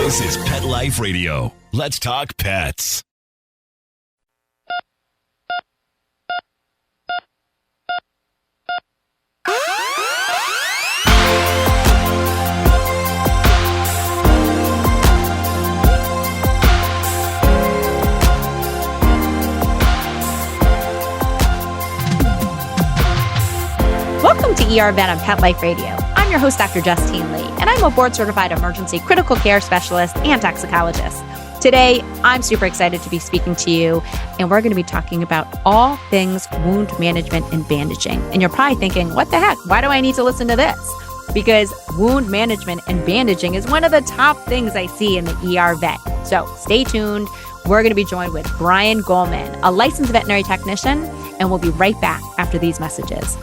This is Pet Life Radio. Let's talk pets. Welcome to ER Vet on Pet Life Radio. I'm your host, Dr. Justine Lee, and I'm a board-certified emergency critical care specialist and toxicologist. Today, I'm super excited to be speaking to you, and we're going to be talking about all things wound management and bandaging. And you're probably thinking, what the heck? Why do I need to listen to this? Because wound management and bandaging is one of the top things I see in the ER vet. So stay tuned. We're going to be joined with Brian Goleman, a licensed veterinary technician, and we'll be right back after these messages.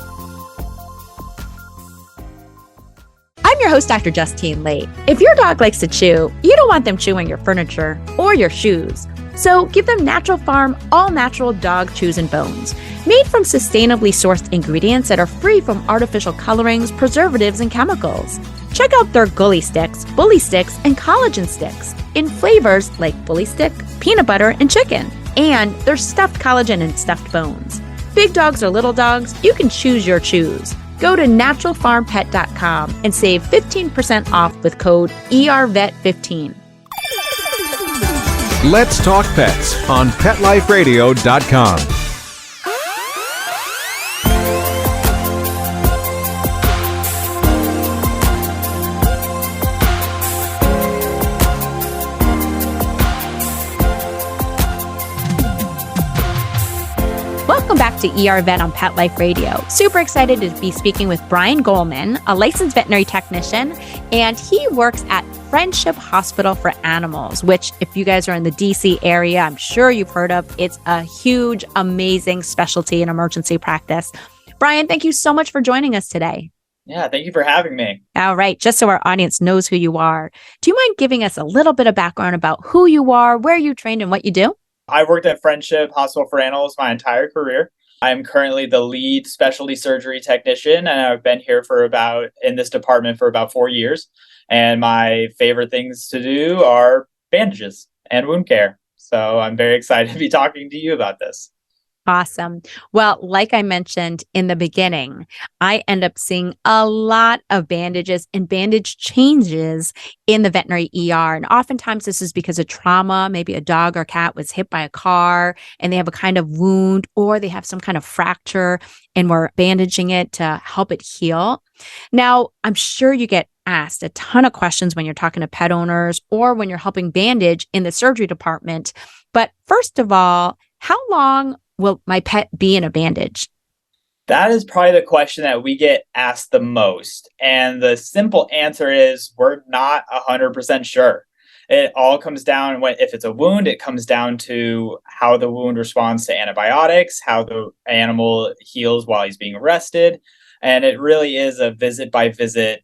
I'm your host, Dr. Justine Lee. If your dog likes to chew, you don't want them chewing your furniture or your shoes. So give them Natural Farm all-natural dog chews and bones, made from sustainably sourced ingredients that are free from artificial colorings, preservatives, and chemicals. Check out their Gully Sticks, Bully Sticks, and Collagen Sticks in flavors like Bully Stick, peanut butter, and chicken. And their stuffed collagen and stuffed bones. Big dogs or little dogs, you can choose your chews. Go to naturalfarmpet.com and save 15% off with code ERVET15. Let's talk pets on PetLifeRadio.com. Welcome back to ER Vet on Pet Life Radio. Super excited to be speaking with Brian Goleman, a licensed veterinary technician, and he works at Friendship Hospital for Animals, which if you guys are in the DC area, I'm sure you've heard of. It's a huge, amazing specialty and emergency practice. Brian, thank you so much for joining us today. Yeah, thank you for having me. All right, just so our audience knows who you are, do you mind giving us a little bit of background about who you are, where you trained, and what you do? I worked at Friendship Hospital for Animals my entire career. I'm currently the lead specialty surgery technician, and I've been here in this department for about 4 years. And my favorite things to do are bandages and wound care. So I'm very excited to be talking to you about this. Awesome. Well, like I mentioned in the beginning, I end up seeing a lot of bandages and bandage changes in the veterinary ER. And oftentimes this is because of trauma. Maybe a dog or cat was hit by a car and they have a kind of wound or they have some kind of fracture and we're bandaging it to help it heal. Now, I'm sure you get asked a ton of questions when you're talking to pet owners or when you're helping bandage in the surgery department. But first of all, how long will my pet be in a bandage? That is probably the question that we get asked the most. And the simple answer is we're not 100% sure. It all comes down, if it's a wound, it comes down to how the wound responds to antibiotics, how the animal heals while he's being arrested. And it really is a visit by visit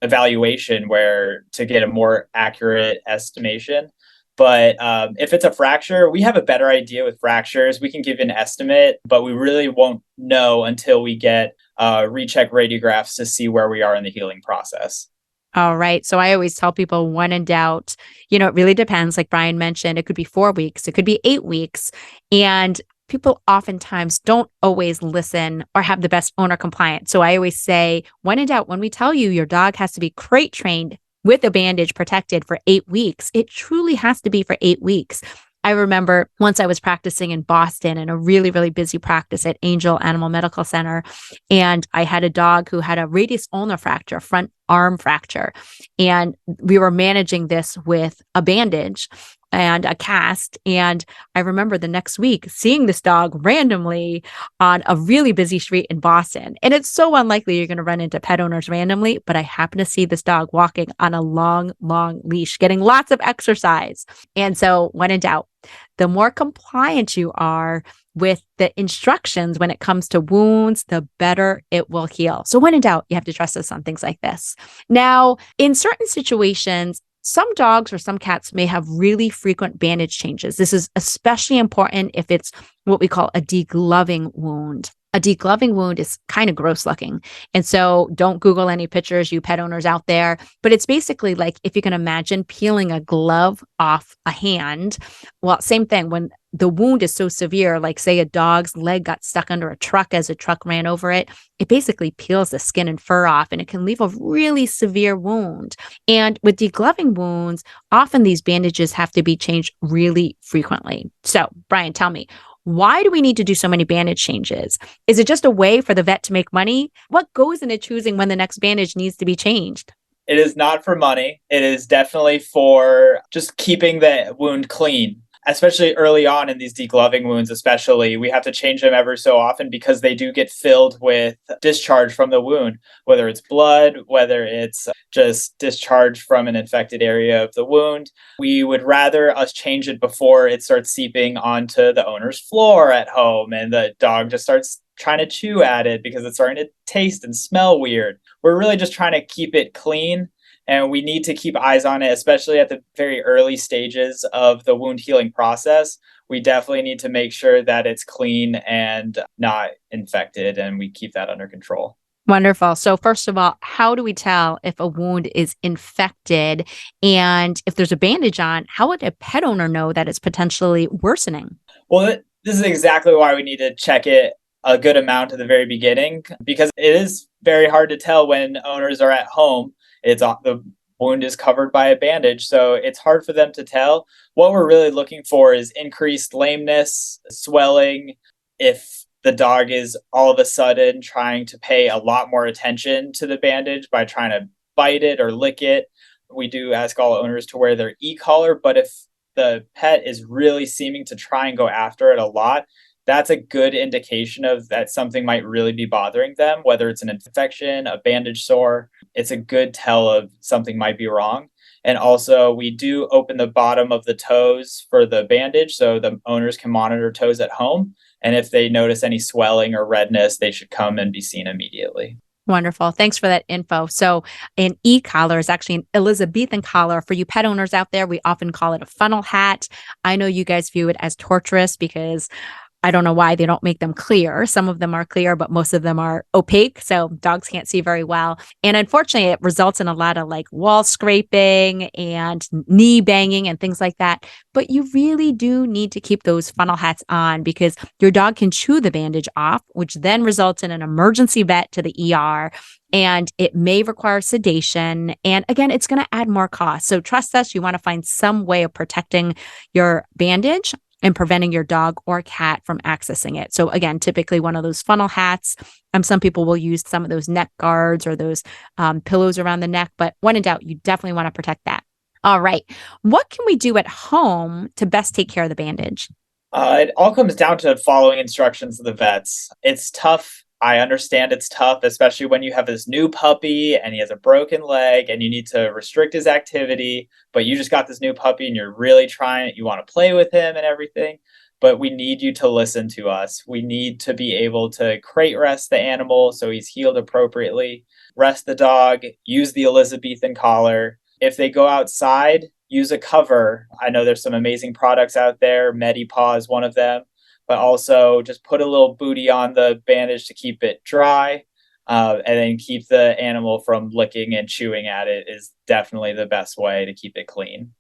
evaluation to get a more accurate estimation. But if it's a fracture, we have a better idea with fractures. We can give an estimate, but we really won't know until we get recheck radiographs to see where we are in the healing process. All right. So I always tell people when in doubt, it really depends. Like Brian mentioned, it could be 4 weeks, it could be 8 weeks. And people oftentimes don't always listen or have the best owner compliance. So I always say, when in doubt, when we tell you your dog has to be crate trained with a bandage protected for 8 weeks, it truly has to be for 8 weeks. I remember once I was practicing in Boston in a really, really busy practice at Angel Animal Medical Center. And I had a dog who had a radius ulnar fracture, front arm fracture. And we were managing this with a bandage and a cast. And I remember the next week seeing this dog randomly on a really busy street in Boston. And it's so unlikely you're going to run into pet owners randomly, but I happened to see this dog walking on a long, long leash, getting lots of exercise. And so when in doubt, the more compliant you are with the instructions when it comes to wounds, the better it will heal. So when in doubt, you have to trust us on things like this. Now, in certain situations, some dogs or some cats may have really frequent bandage changes. This is especially important if it's what we call a degloving wound. A degloving wound is kind of gross looking. And so don't Google any pictures, you pet owners out there. But it's basically like if you can imagine peeling a glove off a hand. Well, same thing. When the wound is so severe, like say a dog's leg got stuck under a truck as a truck ran over it, it basically peels the skin and fur off and it can leave a really severe wound. And with degloving wounds, often these bandages have to be changed really frequently. So, Brian, tell me, why do we need to do so many bandage changes? Is it just a way for the vet to make money? What goes into choosing when the next bandage needs to be changed? It is not for money. It is definitely for just keeping the wound clean. Especially early on in these degloving wounds, especially, we have to change them ever so often because they do get filled with discharge from the wound, whether it's blood, whether it's just discharge from an infected area of the wound. We would rather us change it before it starts seeping onto the owner's floor at home and the dog just starts trying to chew at it because it's starting to taste and smell weird. We're really just trying to keep it clean. And we need to keep eyes on it, especially at the very early stages of the wound healing process. We definitely need to make sure that it's clean and not infected, and we keep that under control. Wonderful. So first of all, how do we tell if a wound is infected? And if there's a bandage on, how would a pet owner know that it's potentially worsening? Well, this is exactly why we need to check it a good amount at the very beginning, because it is very hard to tell when owners are at home. The wound is covered by a bandage, so it's hard for them to tell. What we're really looking for is increased lameness, swelling. If the dog is all of a sudden trying to pay a lot more attention to the bandage by trying to bite it or lick it, we do ask all owners to wear their e-collar. But if the pet is really seeming to try and go after it a lot, that's a good indication of that something might really be bothering them, whether it's an infection, a bandage sore. It's a good tell of something might be wrong. And also, we do open the bottom of the toes for the bandage so the owners can monitor toes at home. And if they notice any swelling or redness, they should come and be seen immediately. Wonderful. Thanks for that info. So an e-collar is actually an Elizabethan collar. For you pet owners out there, we often call it a funnel hat. I know you guys view it as torturous because I don't know why they don't make them clear. Some of them are clear, but most of them are opaque, so dogs can't see very well. And unfortunately, it results in a lot of like wall scraping and knee banging and things like that. But you really do need to keep those funnel hats on because your dog can chew the bandage off, which then results in an emergency vet to the ER. And it may require sedation. And again, it's going to add more cost. So trust us, you want to find some way of protecting your bandage and preventing your dog or cat from accessing it. So again, typically one of those funnel hats. Some people will use some of those neck guards or those pillows around the neck, but when in doubt, you definitely want to protect that. All right. What can we do at home to best take care of the bandage? It all comes down to following instructions of the vets. It's tough. I understand it's tough, especially when you have this new puppy and he has a broken leg and you need to restrict his activity, but you just got this new puppy and you're really trying it. You want to play with him and everything, but we need you to listen to us. We need to be able to crate rest the animal so he's healed appropriately, rest the dog, use the Elizabethan collar. If they go outside, use a cover. I know there's some amazing products out there. Medipaw is one of them. But also just put a little booty on the bandage to keep it dry, and then keep the animal from licking and chewing at it is definitely the best way to keep it clean.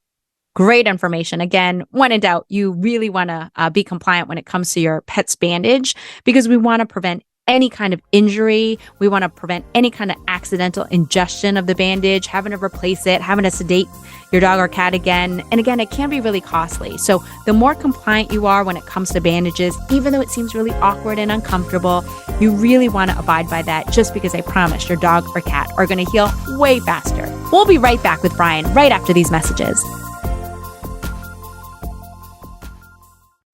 Great information. Again, when in doubt, you really want to be compliant when it comes to your pet's bandage because we want to prevent any kind of injury. We want to prevent any kind of accidental ingestion of the bandage, having to replace it, having to sedate your dog or cat again. And again, it can be really costly. So the more compliant you are when it comes to bandages, even though it seems really awkward and uncomfortable, you really want to abide by that just because I promise your dog or cat are going to heal way faster. We'll be right back with Brian right after these messages.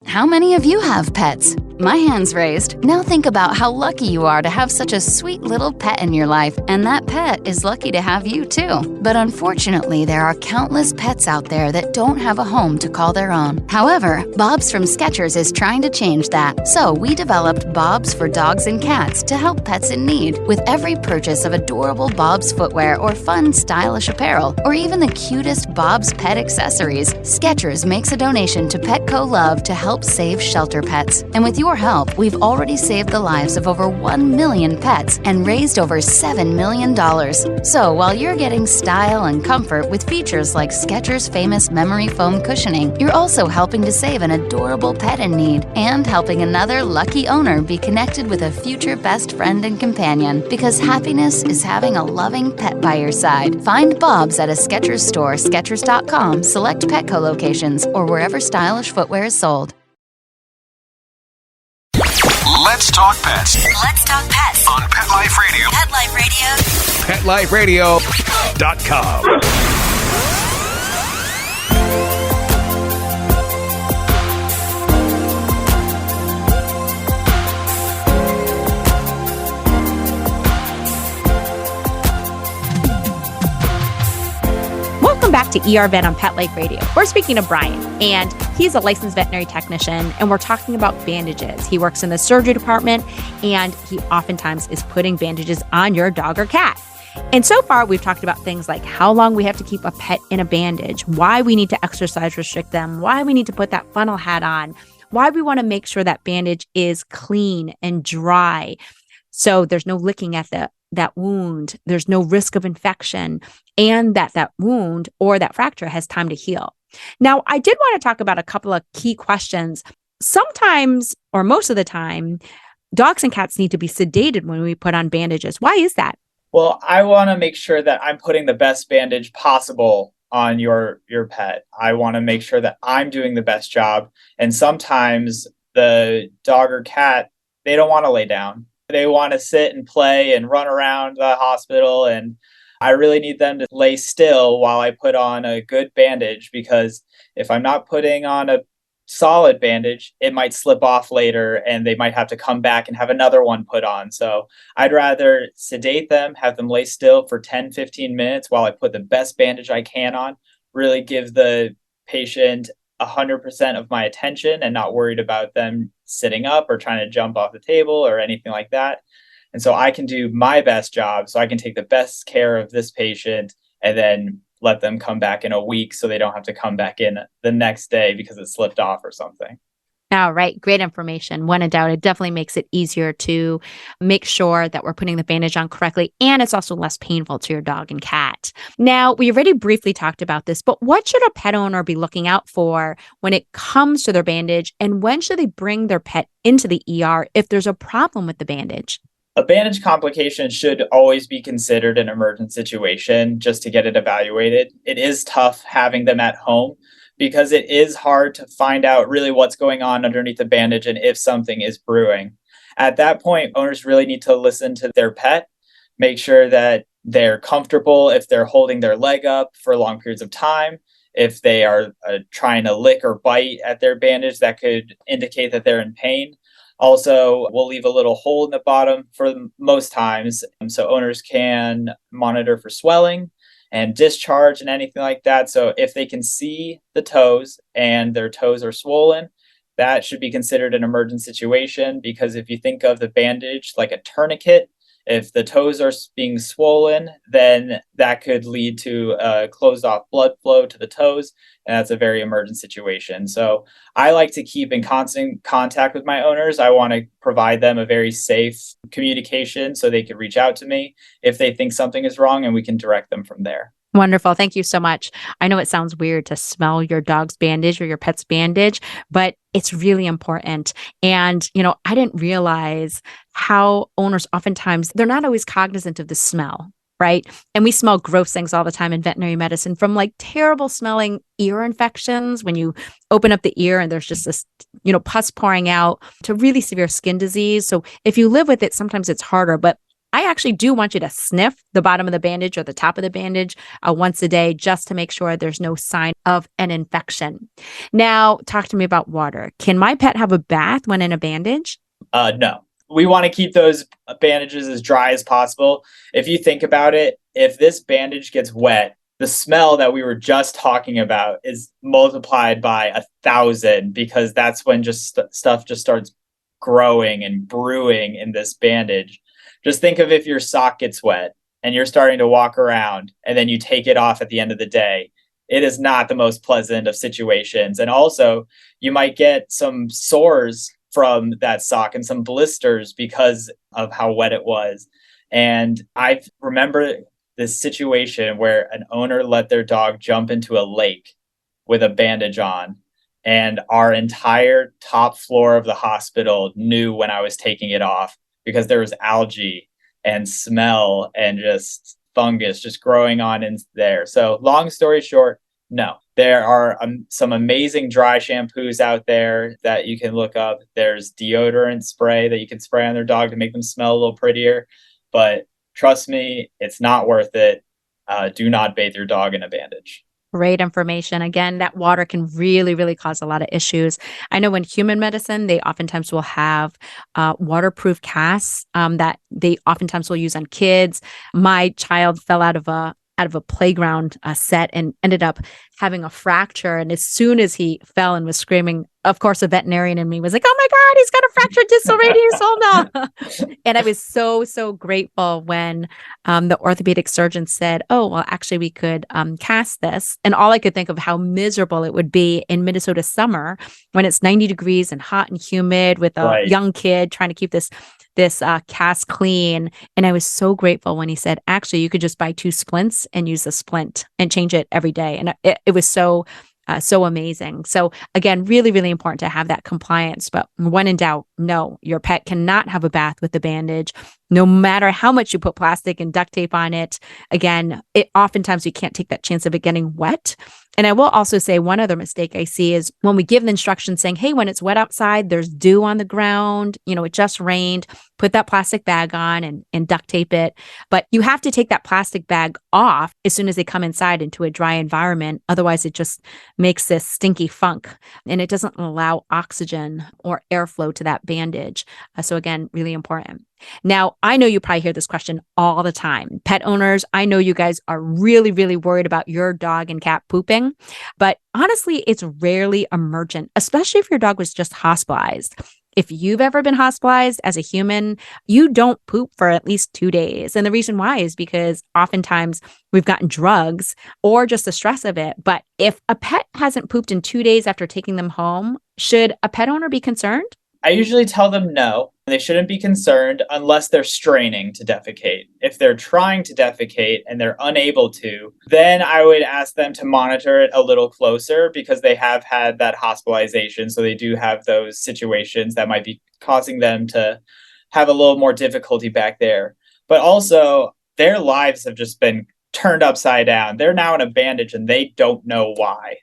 How many of you have pets? My hand's raised. Now think about how lucky you are to have such a sweet little pet in your life, and that pet is lucky to have you too. But unfortunately, there are countless pets out there that don't have a home to call their own. However, Bob's from Skechers is trying to change that. So we developed Bob's for dogs and cats to help pets in need. With every purchase of adorable Bob's footwear or fun, stylish apparel, or even the cutest Bob's pet accessories, Skechers makes a donation to Petco Love to help save shelter pets. And with your your help, we've already saved the lives of over 1 million pets and raised over $7 million. So while you're getting style and comfort with features like Skechers' famous memory foam cushioning, you're also helping to save an adorable pet in need and helping another lucky owner be connected with a future best friend and companion, because happiness is having a loving pet by your side. Find Bob's at a Skechers store, Skechers.com, select Petco locations, or wherever stylish footwear is sold. Let's talk pets Let's talk pets on Pet Life Radio. Pet Life Radio. PetLifeRadio.com. Welcome back to ER Vet on Pet Life Radio. We're speaking to Brian, and he's a licensed veterinary technician, and we're talking about bandages. He works in the surgery department, and he oftentimes is putting bandages on your dog or cat. And so far, we've talked about things like how long we have to keep a pet in a bandage, why we need to exercise restrict them, why we need to put that funnel hat on, why we want to make sure that bandage is clean and dry, so there's no licking at that wound, there's no risk of infection, and that wound or that fracture has time to heal. Now, I did want to talk about a couple of key questions. Sometimes, or most of the time, dogs and cats need to be sedated when we put on bandages. Why is that? Well, I want to make sure that I'm putting the best bandage possible on your pet. I want to make sure that I'm doing the best job. And sometimes the dog or cat, they don't want to lay down. They want to sit and play and run around the hospital. And I really need them to lay still while I put on a good bandage, because if I'm not putting on a solid bandage, it might slip off later and they might have to come back and have another one put on. So I'd rather sedate them, have them lay still for 10, 15 minutes while I put the best bandage I can on, really give the patient 100% of my attention and not worried about them sitting up or trying to jump off the table or anything like that. And so I can do my best job, so I can take the best care of this patient and then let them come back in a week so they don't have to come back in the next day because it slipped off or something. All right. Great information. When in doubt, it definitely makes it easier to make sure that we're putting the bandage on correctly. And it's also less painful to your dog and cat. Now, we already briefly talked about this, but what should a pet owner be looking out for when it comes to their bandage? And when should they bring their pet into the ER if there's a problem with the bandage? A bandage complication should always be considered an emergent situation just to get it evaluated. It is tough having them at home because it is hard to find out really what's going on underneath the bandage and if something is brewing. At that point, owners really need to listen to their pet, make sure that they're comfortable if they're holding their leg up for long periods of time. If they are trying to lick or bite at their bandage, that could indicate that they're in pain. Also, we'll leave a little hole in the bottom for most times, so owners can monitor for swelling and discharge and anything like that. So if they can see the toes and their toes are swollen, that should be considered an emergent situation, because if you think of the bandage like a tourniquet, if the toes are being swollen, then that could lead to closed off blood flow to the toes, and that's a very emergent situation. So I like to keep in constant contact with my owners. I want to provide them a very safe communication so they can reach out to me if they think something is wrong, and we can direct them from there. Wonderful. Thank you so much. I know it sounds weird to smell your dog's bandage or your pet's bandage, but it's really important. And, I didn't realize how owners oftentimes, they're not always cognizant of the smell, right? And we smell gross things all the time in veterinary medicine, from like terrible smelling ear infections when you open up the ear and there's just this, pus pouring out, to really severe skin disease. So if you live with it, sometimes it's harder, but I actually do want you to sniff the bottom of the bandage or the top of the bandage once a day, just to make sure there's no sign of an infection. Now, talk to me about water. Can my pet have a bath when in a bandage? No. We want to keep those bandages as dry as possible. If you think about it, if this bandage gets wet, the smell that we were just talking about is multiplied by 1,000, because that's when just stuff just starts growing and brewing in this bandage. Just think of if your sock gets wet and you're starting to walk around and then you take it off at the end of the day. It is not the most pleasant of situations. And also, you might get some sores from that sock and some blisters because of how wet it was. And I remember this situation where an owner let their dog jump into a lake with a bandage on. And our entire top floor of the hospital knew when I was taking it off because there was algae and smell and just fungus just growing on in there. So long story short, no. There are some amazing dry shampoos out there that you can look up. There's deodorant spray that you can spray on their dog to make them smell a little prettier. But trust me, it's not worth it. Do not bathe your dog in a bandage. Great information. Again, that water can really, really cause a lot of issues. I know in human medicine, they oftentimes will have waterproof casts that they oftentimes will use on kids. My child fell out of a playground set and ended up having a fracture. And as soon as he fell and was screaming, of course, a veterinarian in me was like, "Oh my God, he's got a fractured distal radius ulna." And I was so grateful when the orthopedic surgeon said, "Oh, well, actually, we could cast this." And all I could think of how miserable it would be in Minnesota summer when it's 90 degrees and hot and humid with a young kid trying to keep this cast clean. And I was so grateful when he said, "Actually, you could just buy 2 splints and use a splint and change it every day." And it was so amazing. So again, really, really important to have that compliance. But when in doubt, no, your pet cannot have a bath with the bandage, no matter how much you put plastic and duct tape on it. Again, oftentimes we can't take that chance of it getting wet. And I will also say one other mistake I see is when we give the instructions saying, "Hey, when it's wet outside, there's dew on the ground, it just rained, put that plastic bag on and duct tape it." But you have to take that plastic bag off as soon as they come inside into a dry environment. Otherwise, it just makes this stinky funk and it doesn't allow oxygen or airflow to that bandage. So again, really important. Now, I know you probably hear this question all the time. Pet owners, I know you guys are really, really worried about your dog and cat pooping, but honestly, it's rarely emergent, especially if your dog was just hospitalized. If you've ever been hospitalized as a human, you don't poop for at least 2 days. And the reason why is because oftentimes we've gotten drugs or just the stress of it. But if a pet hasn't pooped in 2 days after taking them home, should a pet owner be concerned? I usually tell them no. They shouldn't be concerned unless they're straining to defecate. If they're trying to defecate and they're unable to, then I would ask them to monitor it a little closer because they have had that hospitalization. So they do have those situations that might be causing them to have a little more difficulty back there. But also, their lives have just been turned upside down. They're now in a bandage and they don't know why.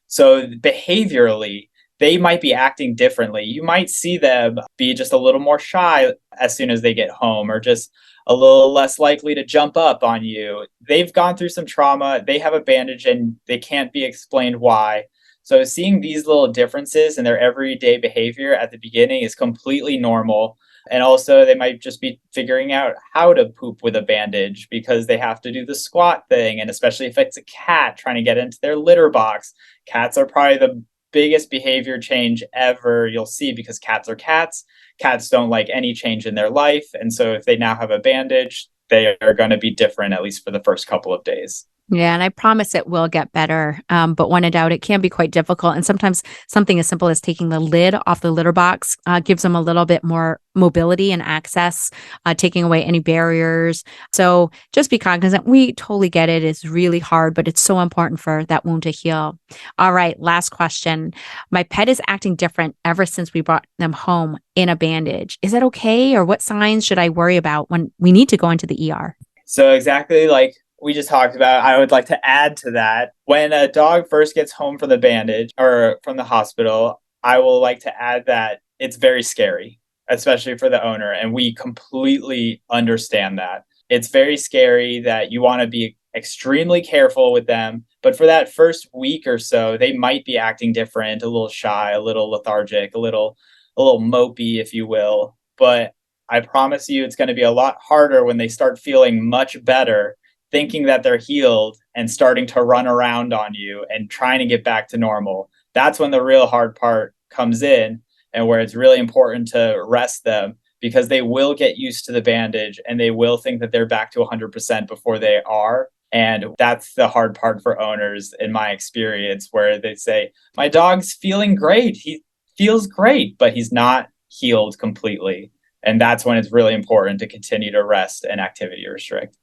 So behaviorally, they might be acting differently. You might see them be just a little more shy as soon as they get home or just a little less likely to jump up on you. They've gone through some trauma. They have a bandage and they can't be explained why. So seeing these little differences in their everyday behavior at the beginning is completely normal. And also they might just be figuring out how to poop with a bandage because they have to do the squat thing. And especially if it's a cat trying to get into their litter box, cats are probably the biggest behavior change ever you'll see because cats are cats. Cats don't like any change in their life. And so if they now have a bandage, they are going to be different, at least for the first couple of days. Yeah, and I promise it will get better. But when in doubt, it can be quite difficult. And sometimes something as simple as taking the lid off the litter box gives them a little bit more mobility and access, taking away any barriers. So just be cognizant. We totally get it. It's really hard, but it's so important for that wound to heal. All right, last question. My pet is acting different ever since we brought them home in a bandage. Is that okay? Or what signs should I worry about when we need to go into the ER? So exactly like we just talked about, I would like to add to that. When a dog first gets home from the bandage or from the hospital, I will like to add that it's very scary, especially for the owner. And we completely understand that. It's very scary that you want to be extremely careful with them. But for that first week or so, they might be acting different, a little shy, a little lethargic, a little mopey, if you will. But I promise you, it's going to be a lot harder when they start feeling much better, thinking that they're healed and starting to run around on you and trying to get back to normal. That's when the real hard part comes in and where it's really important to rest them because they will get used to the bandage and they will think that they're back to 100% before they are. And that's the hard part for owners in my experience, where they say, my dog's feeling great. He feels great, but he's not healed completely. And that's when it's really important to continue to rest and activity restrict.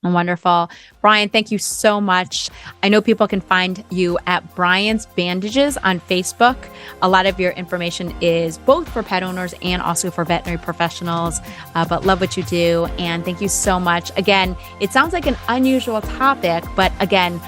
Wonderful. Brian, thank you so much. I know people can find you at Brian's Bandages on Facebook. A lot of your information is both for pet owners and also for veterinary professionals, but love what you do. And thank you so much. Again, it sounds like an unusual topic, but again,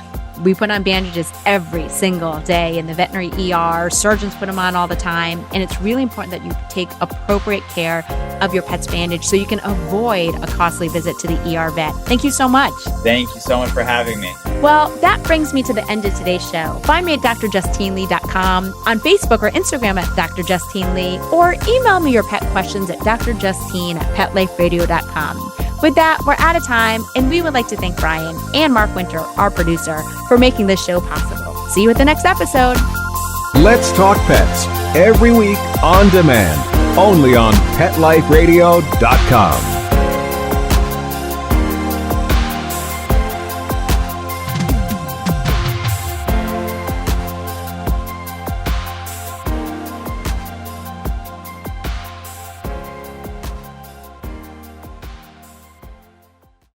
we put on bandages every single day in the veterinary ER. Surgeons put them on all the time. And it's really important that you take appropriate care of your pet's bandage so you can avoid a costly visit to the ER vet. Thank you so much. Thank you so much for having me. Well, that brings me to the end of today's show. Find me at drjustinelee.com, on Facebook or Instagram at Dr. Justine Lee, or email me your pet questions at drjustine@petliferadio.com. With that, we're out of time, and we would like to thank Brian and Mark Winter, our producer, for making this show possible. See you at the next episode. Let's Talk Pets, every week on demand, only on PetLifeRadio.com.